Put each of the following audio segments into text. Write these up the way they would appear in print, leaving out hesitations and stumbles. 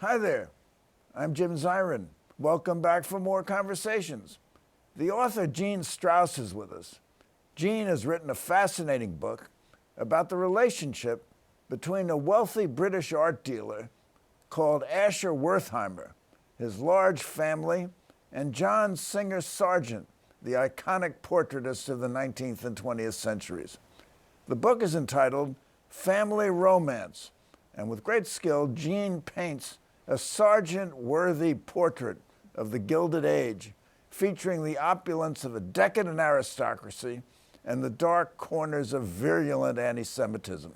Hi there, I'm Jim Zirin. Welcome back for more conversations. The author Gene Strouse is with us. Gene has written a fascinating book about the relationship between a wealthy British art dealer called Asher Wertheimer, his large family, and John Singer Sargent, the iconic portraitist of the 19th and 20th centuries. The book is entitled Family Romance, and with great skill, Gene paints a Sargent-worthy portrait of the Gilded Age, featuring the opulence of a decadent aristocracy and the dark corners of virulent antisemitism.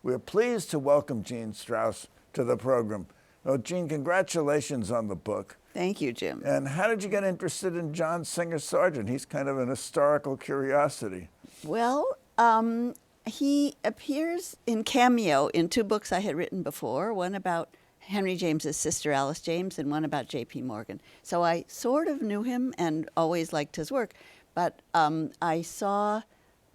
We are pleased to welcome Gene Strouse to the program. Well, Gene, congratulations on the book. Thank you, Jim. And how did you get interested in John Singer Sargent? He's kind of an historical curiosity. Well, he appears in cameo in two books I had written before, one about Henry James's sister, Alice James, and one about J.P. Morgan. So I sort of knew him and always liked his work, but I saw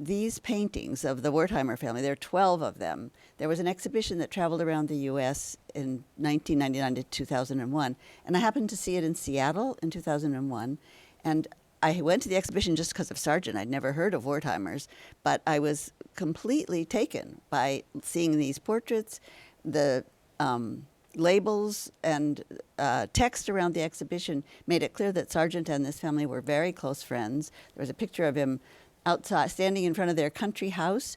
these paintings of the Wertheimer family. There are 12 of them. There was an exhibition that traveled around the U.S. in 1999 to 2001, and I happened to see it in Seattle in 2001, and I went to the exhibition just because of Sargent. I'd never heard of Wertheimers, but I was completely taken by seeing these portraits, the labels and text around the exhibition made it clear that Sargent and this family were very close friends. There was a picture of him outside, standing in front of their country house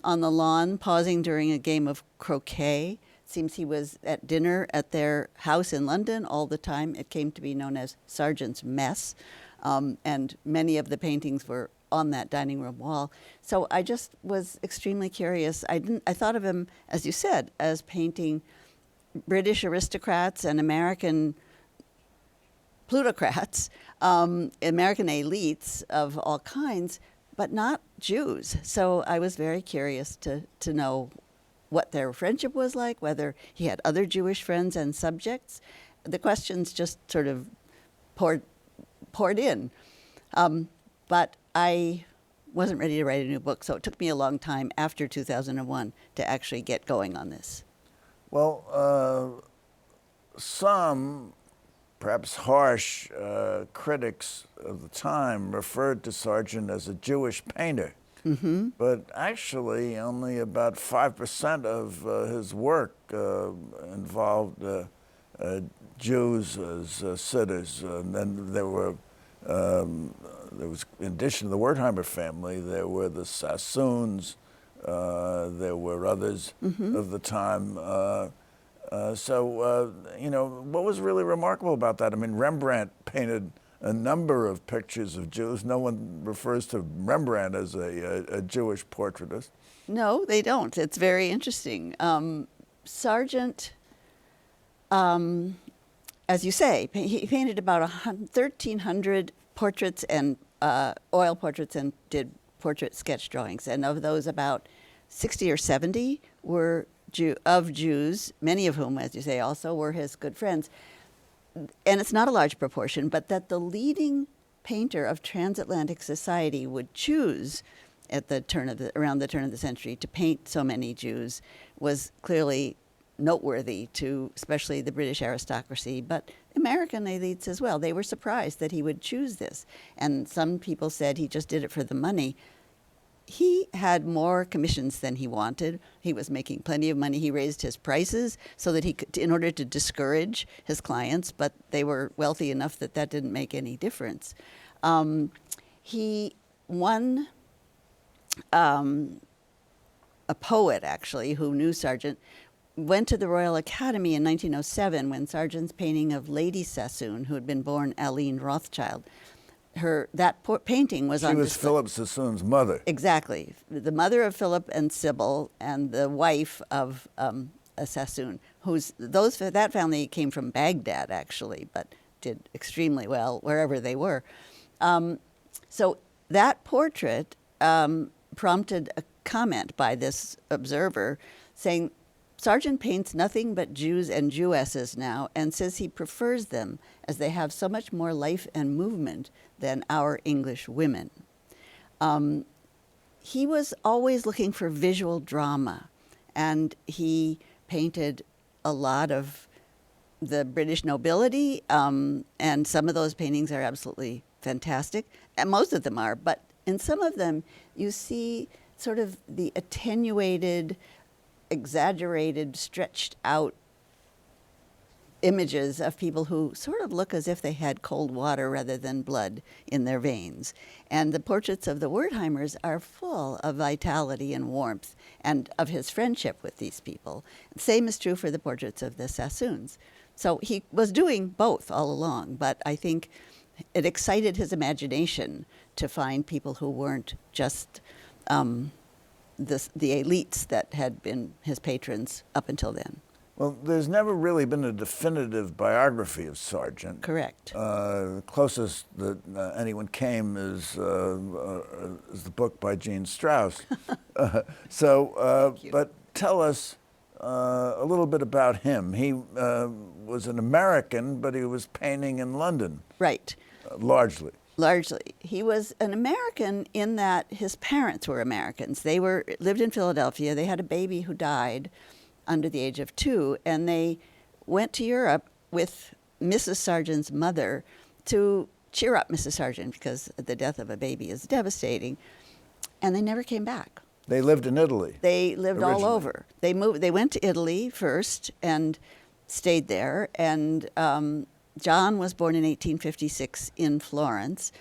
on the lawn, pausing during a game of croquet. It seems he was at dinner at their house in London all the time. It came to be known as Sargent's Mess, and many of the paintings were on that dining room wall. So I just was extremely curious. I thought of him, as you said, as painting British aristocrats and American plutocrats, American elites of all kinds, but not Jews. So I was very curious to know what their friendship was like, whether he had other Jewish friends and subjects. The questions just sort of poured in. But I wasn't ready to write a new book, so it took me a long time after 2001 to actually get going on this. Well, some, perhaps harsh, critics of the time referred to Sargent as a Jewish painter. Mm-hmm. But actually, only about 5% of his work involved Jews as sitters. And then there was, in addition to the Wertheimer family, there were the Sassoons, there were others of the time. What was really remarkable about that? I mean, Rembrandt painted a number of pictures of Jews. No one refers to Rembrandt as a Jewish portraitist. No, they don't. It's very interesting. Sargent, as you say, he painted about 1,300 portraits and oil portraits and did portrait sketch drawings. And of those, about 60 or 70 were of Jews, many of whom, as you say, also were his good friends. And it's not a large proportion, but that the leading painter of transatlantic society would choose at around the turn of the century to paint so many Jews was clearly noteworthy to especially the British aristocracy, but American elites as well. They were surprised that he would choose this. And some people said he just did it for the money. He had more commissions than he wanted. He was making plenty of money. He raised his prices so that he could, in order to discourage his clients, but they were wealthy enough that that didn't make any difference. He won, a poet actually who knew Sargent, went to the Royal Academy in 1907 when Sargent's painting of Lady Sassoon, who had been born Aline Rothschild, painting was on display. She was Philip Sassoon's mother. Exactly. The mother of Philip and Sybil and the wife of a Sassoon, that family came from Baghdad, actually, but did extremely well wherever they were. So that portrait prompted a comment by this observer saying, Sargent paints nothing but Jews and Jewesses now and says he prefers them as they have so much more life and movement than our English women. He was always looking for visual drama, and he painted a lot of the British nobility, and some of those paintings are absolutely fantastic, and most of them are, but in some of them you see sort of the attenuated, exaggerated, stretched out images of people who sort of look as if they had cold water rather than blood in their veins. And the portraits of the Wertheimers are full of vitality and warmth and of his friendship with these people. Same is true for the portraits of the Sassoons. So he was doing both all along, but I think it excited his imagination to find people who weren't just the elites that had been his patrons up until then. Well, there's never really been a definitive biography of Sargent. Correct. The closest that anyone came is the book by Gene Strouse. But tell us a little bit about him. He was an American, but he was painting in London. Right. Largely. Largely. He was an American in that his parents were Americans. They lived in Philadelphia. They had a baby who died under the age of 2, and they went to Europe with Mrs. Sargent's mother to cheer up Mrs. Sargent, because the death of a baby is devastating, and they never came back. They lived in Italy. They lived originally. all over. They went to Italy first and stayed there, and John was born in 1856 in Florence.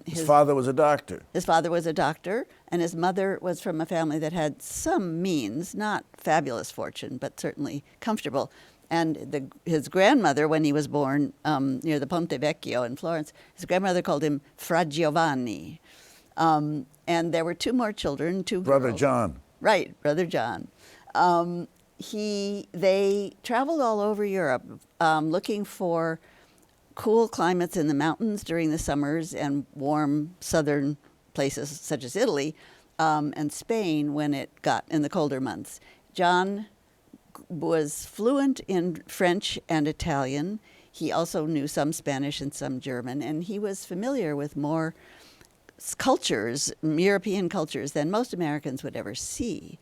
His father was a doctor. His father was a doctor, and his mother was from a family that had some means, not fabulous fortune, but certainly comfortable. And his grandmother, when he was born near the Ponte Vecchio in Florence, his grandmother called him Fra Giovanni. And there were 2 more children, 2 girls. Brother John. Right, Brother John. They traveled all over Europe looking for cool climates in the mountains during the summers and warm southern places such as Italy and Spain when it got in the colder months. John was fluent in French and Italian. He also knew some Spanish and some German, and he was familiar with more cultures, European cultures, than most Americans would ever see.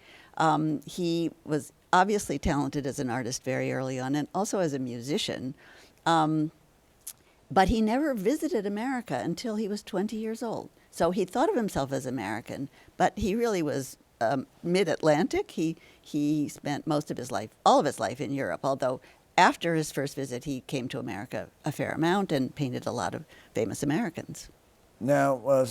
He was obviously talented as an artist very early on and also as a musician. But he never visited America until he was 20 years old. So he thought of himself as American, but he really was mid-Atlantic. He spent most of his life, all of his life in Europe, although after his first visit, he came to America a fair amount and painted a lot of famous Americans. Now,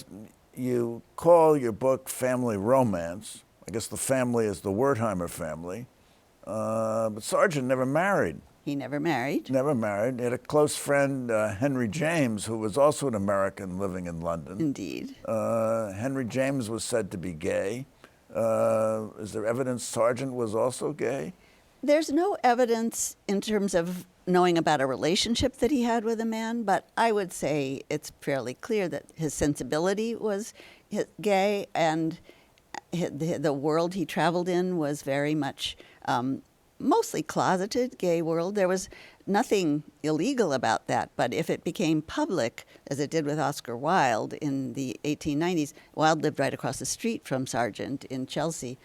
you call your book Family Romance. I guess the family is the Wertheimer family. But Sargent never married. He never married. Never married. He had a close friend, Henry James, who was also an American living in London. Indeed. Henry James was said to be gay. Is there evidence Sargent was also gay? There's no evidence in terms of knowing about a relationship that he had with a man, but I would say it's fairly clear that his sensibility was gay, and the world he traveled in was very much mostly closeted gay world. There was nothing illegal about that, but if it became public, as it did with Oscar Wilde in the 1890s, Wilde lived right across the street from Sargent in Chelsea,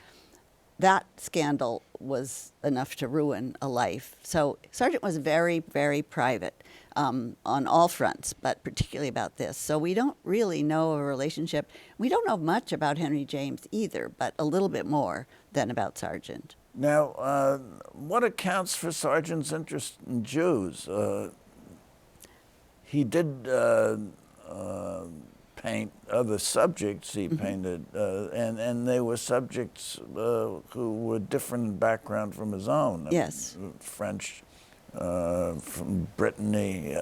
that scandal was enough to ruin a life. So Sargent was very, very private on all fronts, but particularly about this. So we don't really know of a relationship. We don't know much about Henry James either, but a little bit more than about Sargent. Now, what accounts for Sargent's interest in Jews? He did paint other subjects he painted, and they were subjects who were different in background from his own. Yes. French, from Brittany.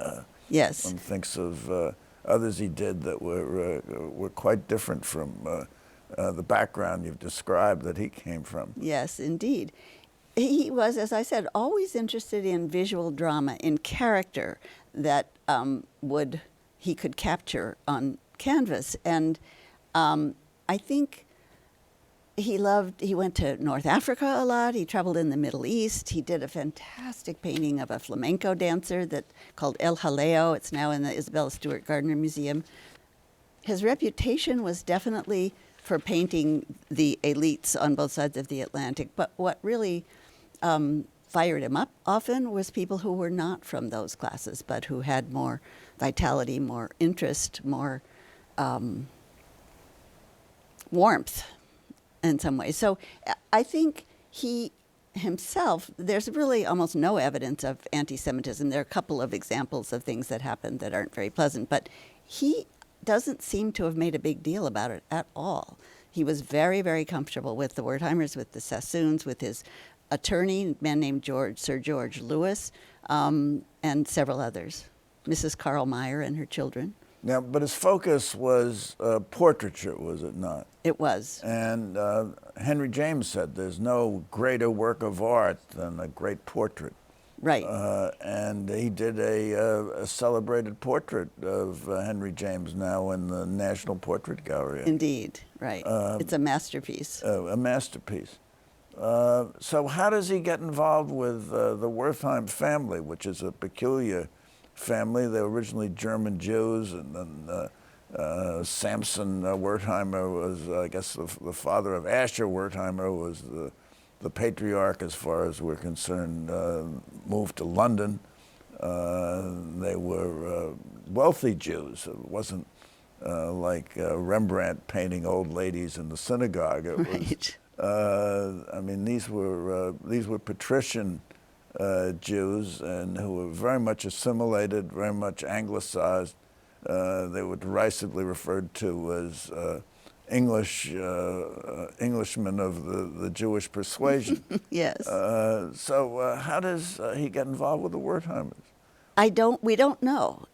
Yes. One thinks of others he did that were quite different from the background you've described that he came from. Yes, indeed. He was, as I said, always interested in visual drama, in character that he could capture on canvas. And I think he went to North Africa a lot. He traveled in the Middle East. He did a fantastic painting of a flamenco dancer called El Jaleo. It's now in the Isabella Stewart Gardner Museum. His reputation was definitely for painting the elites on both sides of the Atlantic. But what really fired him up often was people who were not from those classes, but who had more vitality, more interest, more warmth in some ways. So I think he himself, there's really almost no evidence of anti-Semitism. There are a couple of examples of things that happened that aren't very pleasant, but he doesn't seem to have made a big deal about it at all. He was very, very comfortable with the Wertheimers, with the Sassoons, with his attorney, a man named Sir George Lewis, and several others. Mrs. Karl Meyer and her children. Now, but his focus was portraiture, was it not? It was. And Henry James said there's no greater work of art than a great portrait. Right. And he did a celebrated portrait of Henry James now in the National Portrait Gallery. Indeed, right. It's a masterpiece. A masterpiece. So how does he get involved with the Wertheim family, which is a peculiar family? They were originally German Jews, and then Samson Wertheimer was, I guess, the father of Asher Wertheimer, was the patriarch as far as we're concerned, moved to London. They were wealthy Jews. It wasn't like Rembrandt painting old ladies in the synagogue. It right. was, I mean, these were patrician Jews, and who were very much assimilated, very much anglicized. They were derisively referred to as Englishmen of the Jewish persuasion. Yes. So how does he get involved with the Wertheimers? We don't know.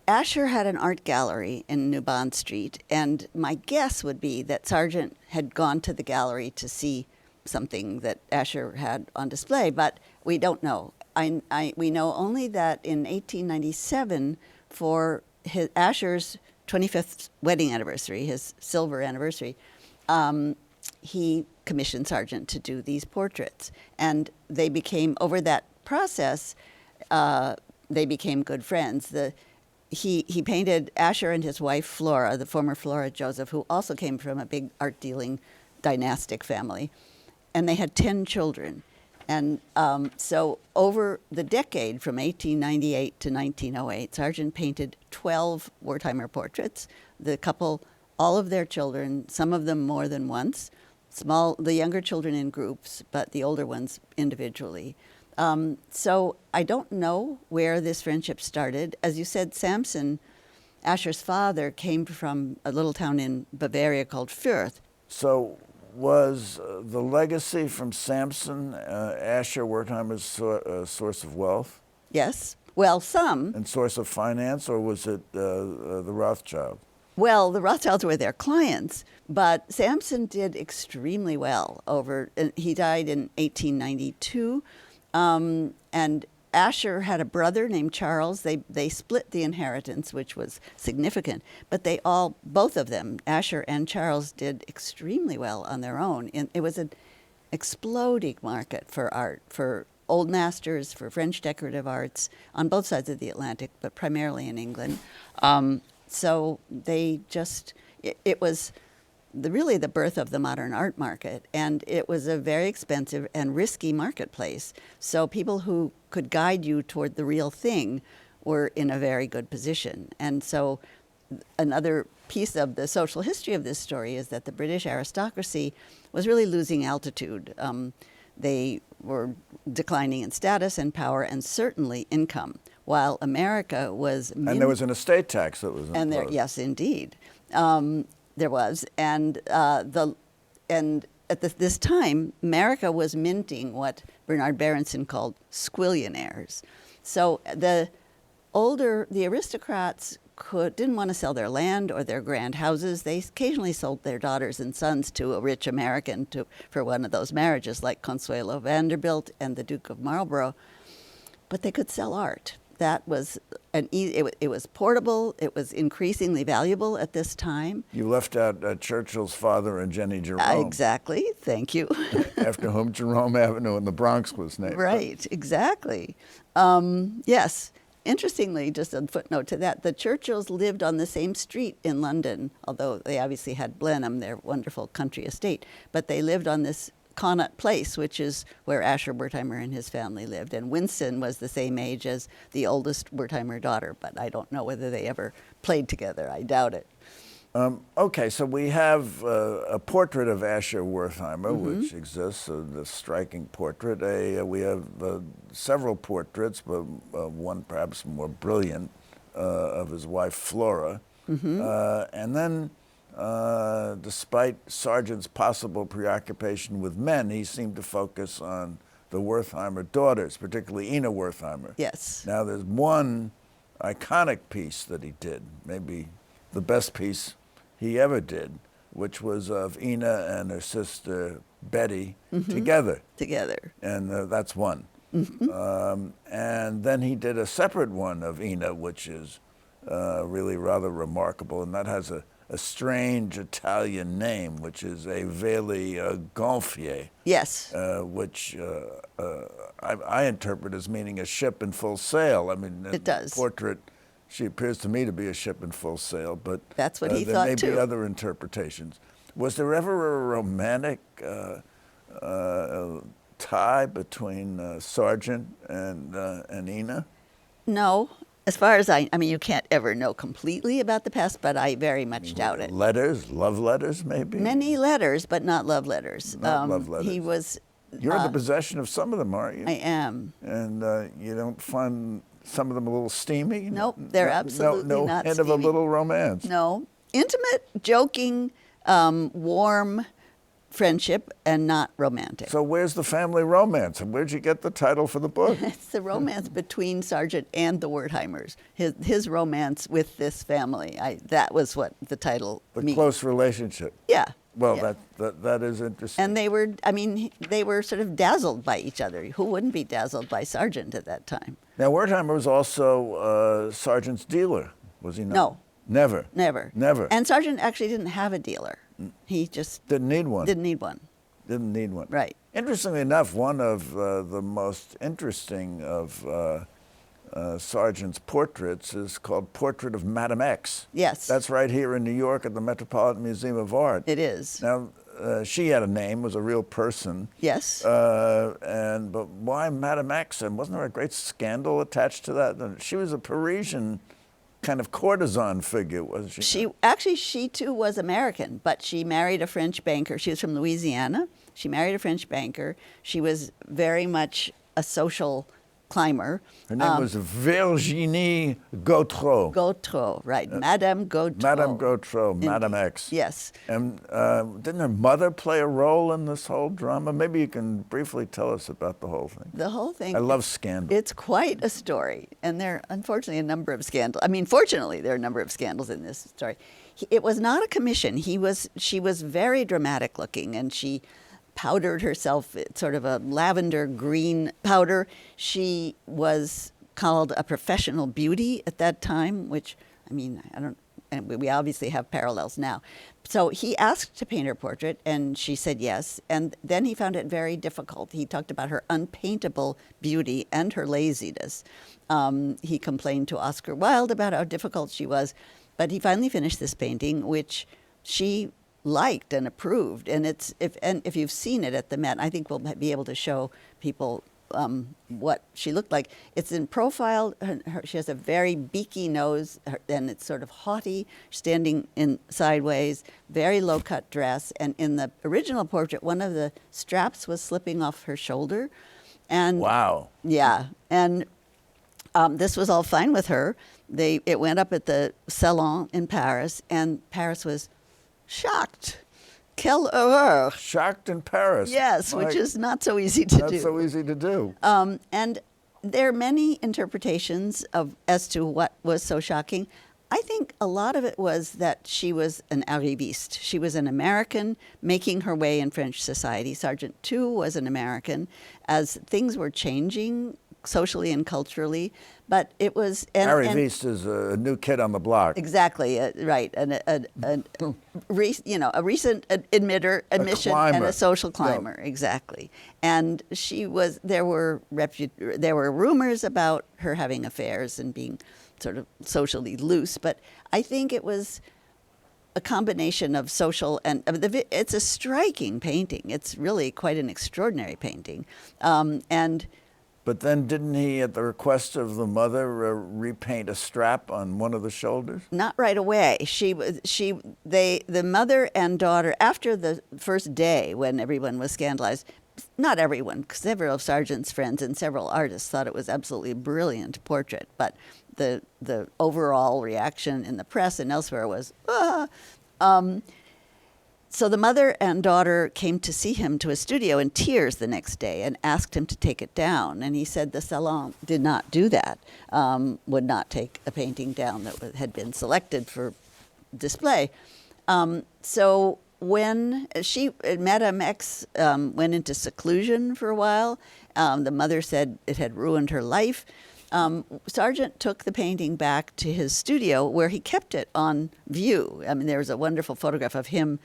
Asher had an art gallery in New Bond Street, and my guess would be that Sargent had gone to the gallery to see something that Asher had on display, but we don't know. We know only that in 1897, for Asher's 25th wedding anniversary, his silver anniversary, he commissioned Sargent to do these portraits. And they became, over that process, they became good friends. He painted Asher and his wife Flora, the former Flora Joseph, who also came from a big art-dealing dynastic family. And they had 10 children. And so over the decade, from 1898 to 1908, Sargent painted 12 Wertheimer portraits. The couple, all of their children, some of them more than once, the younger children in groups, but the older ones individually. So I don't know where this friendship started. As you said, Samson, Asher's father, came from a little town in Bavaria called Fürth. So was the legacy from Samson Asher Wertheimer's source of wealth? Yes. Well, some. And source of finance, or was it the Rothschild? Well, the Rothschilds were their clients, but Samson did extremely well he died in 1892, and Asher had a brother named Charles. They split the inheritance, which was significant, but both of them, Asher and Charles, did extremely well on their own. And it was an exploding market for art, for old masters, for French decorative arts on both sides of the Atlantic, but primarily in England. So it was really the birth of the modern art market, and it was a very expensive and risky marketplace. So people who could guide you toward the real thing were in a very good position. And so another piece of the social history of this story is that the British aristocracy was really losing altitude. They were declining in status and power and certainly income, while America was... And there was an estate tax that was imposed. Yes, indeed. There was, and at this time, America was minting what Bernard Berenson called squillionaires. So the aristocrats didn't want to sell their land or their grand houses. They occasionally sold their daughters and sons to a rich American for one of those marriages, like Consuelo Vanderbilt and the Duke of Marlborough. But they could sell art. That was it was portable. It was increasingly valuable at this time. You left out Churchill's father and Jenny Jerome. Exactly. Thank you. After whom Jerome Avenue in the Bronx was named. Right. Exactly. Yes. Interestingly, just a footnote to that, the Churchills lived on the same street in London, although they obviously had Blenheim, their wonderful country estate, but they lived on this Connaught Place, which is where Asher Wertheimer and his family lived. And Winston was the same age as the oldest Wertheimer daughter, but I don't know whether they ever played together. I doubt it. Okay, so we have a portrait of Asher Wertheimer, which exists, the striking portrait. We have several portraits, but one perhaps more brilliant, of his wife Flora. And then, despite Sargent's possible preoccupation with men, he seemed to focus on the Wertheimer daughters, particularly Ina Wertheimer. Yes. Now, there's one iconic piece that he did, maybe the best piece he ever did, which was of Ina and her sister Betty together. Together. And that's one. And then he did a separate one of Ina, which is really rather remarkable, and that has a strange Italian name, which is a veli gonfie. Yes. Which I interpret as meaning a ship in full sail. I mean, it does. Portrait, she appears to me to be a ship in full sail, but that's what he there thought may too. be other interpretations. Was there ever a romantic tie between Sargent and Ina? No. As far as I mean, you can't ever know completely about the past, but I very much doubt it. Letters, love letters, maybe? Many letters, but not love letters. Not love letters. He was... You're in the possession of some of them, aren't you? I am. And you don't find some of them a little steamy? Nope, they're absolutely no not hint steamy. of a little romance? No. Intimate, joking, warm friendship, and not romantic. So where's the family romance? And where'd you get the title for the book? It's the romance between Sargent and the Wertheimers. His romance with this family. That was what the title The means. close relationship. Yeah. Well, yeah. that is interesting. And they were sort of dazzled by each other. Who wouldn't be dazzled by Sargent at that time? Now, Wertheimer was also Sargent's dealer, was he not? No. Never. Never. Never. And Sargent actually didn't have a dealer. He just Didn't need one. didn't need one. Didn't need one. Right. Interestingly enough, one of the most interesting of Sargent's portraits is called Portrait of Madame X. Yes. That's right here in New York at the Metropolitan Museum of Art. It is. Now, she had a name, was a real person. Yes. But why Madame X? And wasn't there a great scandal attached to that? She was a Parisian kind of courtesan figure, wasn't she? She too was American, but she married a French banker. She was from Louisiana. She married a French banker. She was very much a social climber. Her name was Virginie Gautreau. Gautreau, right. Madame Gautreau. Madame Gautreau, Madame X. Yes. And didn't her mother play a role in this whole drama? Maybe you can briefly tell us about the whole thing. The whole thing. I love scandal. It's quite a story. And there are, unfortunately, a number of scandals. I mean, fortunately, there are a number of scandals in this story. It was not a commission. She was very dramatic looking, and she powdered herself, sort of a lavender green powder. She was called a professional beauty at that time, which, I mean, and we obviously have parallels now. So he asked to paint her portrait, and she said yes. And then he found it very difficult. He talked about her unpaintable beauty and her laziness. He complained to Oscar Wilde about how difficult she was. But he finally finished this painting, which she liked and approved, and if you've seen it at the Met, I think we'll be able to show people what she looked like. It's in profile. She has a very beaky nose, and it's sort of haughty, standing in sideways, very low-cut dress. And in the original portrait, one of the straps was slipping off her shoulder. And wow. Yeah, and this was all fine with her. It went up at the Salon in Paris, and Paris was shocked. Quelle horreur. Shocked in Paris. Yes, which is not so easy to do. Not so easy to do. And there are many interpretations as to what was so shocking. I think a lot of it was that she was an arriviste. She was an American making her way in French society. Sargent, too, was an American. As things were changing socially and culturally, but it was... Arriviste is a new kid on the block. Exactly, right. A recent admission and a social climber, yeah. Exactly. And there were rumors about her having affairs and being sort of socially loose, but I think it was a combination of social and it's a striking painting. It's really quite an extraordinary painting, and. But then didn't he, at the request of the mother, repaint a strap on one of the shoulders? Not right away. The mother and daughter, after the first day when everyone was scandalized, not everyone, several of Sargent's friends and several artists thought it was absolutely brilliant portrait, but the overall reaction in the press and elsewhere was, So the mother and daughter came to see him to his studio in tears the next day and asked him to take it down. And he said the salon did not do that, would not take a painting down that had been selected for display. So when Madame X went into seclusion for a while, the mother said it had ruined her life. Sargent took the painting back to his studio where he kept it on view. I mean, there's a wonderful photograph of him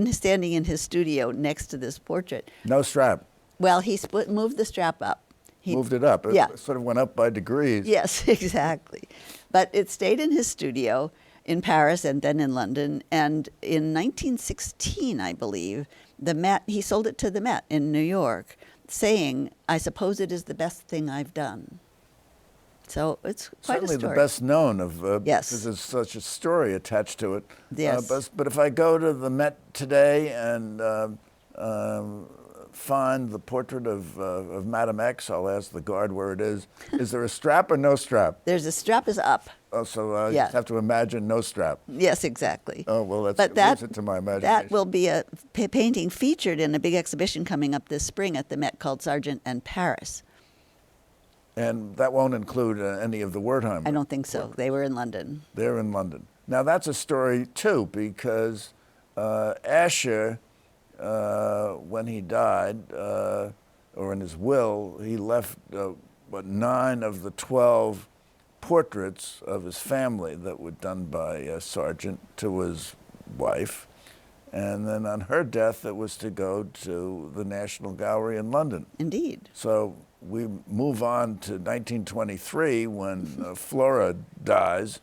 standing in his studio next to this portrait. No strap. Well, he moved the strap up. He moved it up. It yeah. sort of went up by degrees. Yes, exactly. But it stayed in his studio in Paris and then in London. And in 1916, I believe, he sold it to the Met in New York, saying, "I suppose it is the best thing I've done." So it's quite certainly a story. The best known of, yes. because there's such a story attached to it. Yes. But if I go to the Met today and find the portrait of Madame X, I'll ask the guard where it is. Is there a strap or no strap? There's a strap is up. Oh, so I Yeah. just have to imagine no strap. Yes, exactly. Oh, well, leaves it to my imagination. That will be a painting featured in a big exhibition coming up this spring at the Met called Sargent and Paris. And that won't include any of the Wertheimers. I don't think so. They were in London. They're in London. Now, that's a story, too, because Asher, when he died, or in his will, he left, 9 of the 12 portraits of his family that were done by Sargent to his wife. And then on her death, it was to go to the National Gallery in London. Indeed. So we move on to 1923 when Flora dies,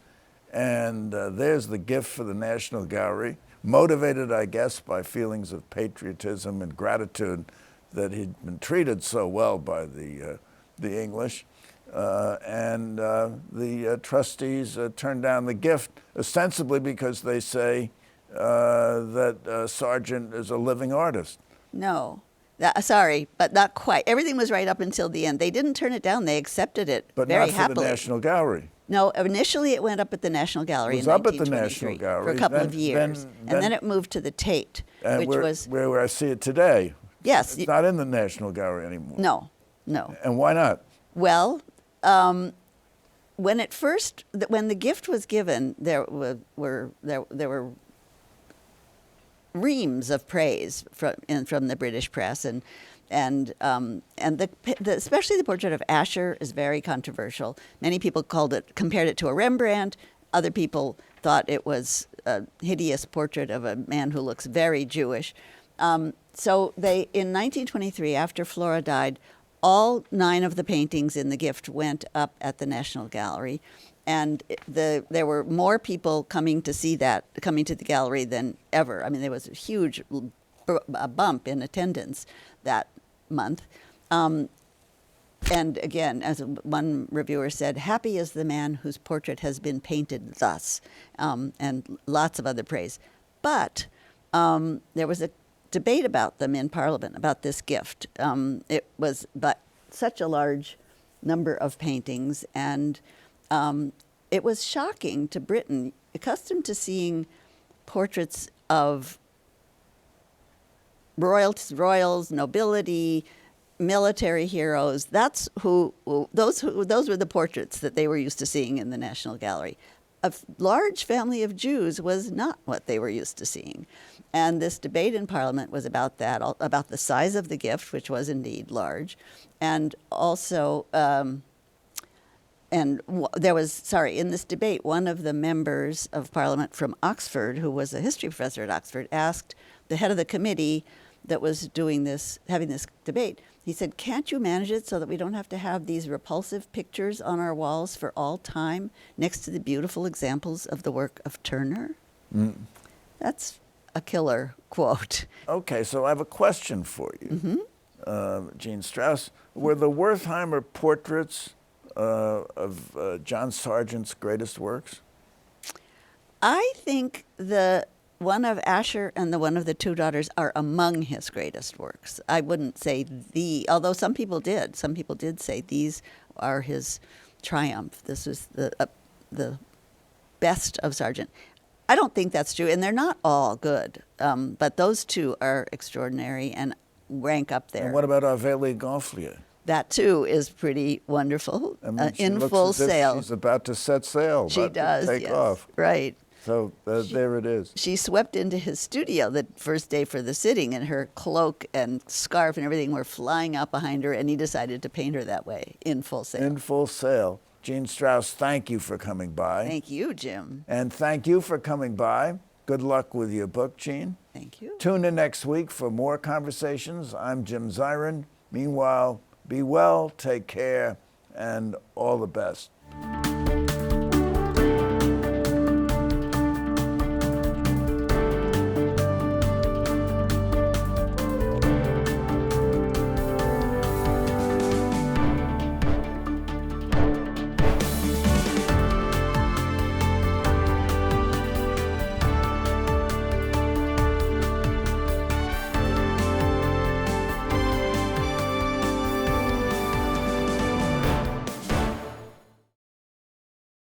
and there's the gift for the National Gallery, motivated, I guess, by feelings of patriotism and gratitude that he'd been treated so well by the English. And the trustees turned down the gift, ostensibly because they say that Sargent is a living artist. No. Sorry, but not quite. Everything was right up until the end. They didn't turn it down. They accepted it but very not for happily. the National Gallery. No, initially it went up at the National Gallery It was in up at the 1923 National Gallery. for a couple Then- of years. and then it moved to the Tate, which was... Where I see it today. Yes. It's not in the National Gallery anymore. No. And why not? Well, when the gift was given, there were reams of praise from the British press, and especially the portrait of Asher is very controversial. Many people compared it to a Rembrandt. Other people thought it was a hideous portrait of a man who looks very Jewish. So in 1923, after Flora died, all 9 of the paintings in the gift went up at the National Gallery. And there were more people coming to the gallery than ever. I mean, there was a huge bump in attendance that month. And again, as one reviewer said, happy is the man whose portrait has been painted thus, and lots of other praise. But there was a debate about them in Parliament, about this gift. It was but such a large number of paintings, and it was shocking to Britain, accustomed to seeing portraits of royals, nobility, military heroes. Those were the portraits that they were used to seeing in the National Gallery. A large family of Jews was not what they were used to seeing. And this debate in Parliament was about that, about the size of the gift, which was indeed large, and also, in this debate, one of the members of Parliament from Oxford, who was a history professor at Oxford, asked the head of the committee that was having this debate, he said, can't you manage it so that we don't have to have these repulsive pictures on our walls for all time next to the beautiful examples of the work of Turner? That's a killer quote. Okay, so I have a question for you, Jean Strouse. Were the Wertheimer portraits of John Sargent's greatest works? I think the one of Asher and the one of the two daughters are among his greatest works. I wouldn't say although some people did. Some people did say these are his triumph. This is the best of Sargent. I don't think that's true, and they're not all good. But those two are extraordinary and rank up there. And what about Aurélie Gonfalonier? That too is pretty wonderful. I mean, she in looks full as if sail. she's about to set sail. She about does. to take yes. off. Right. So there it is. She swept into his studio the first day for the sitting, and her cloak and scarf and everything were flying out behind her, and he decided to paint her that way, in full sail. In full sail. Jean Strouse, thank you for coming by. Thank you, Jim. And thank you for coming by. Good luck with your book, Jean. Thank you. Tune in next week for more conversations. I'm Jim Zirin. Meanwhile, be well, take care, and all the best.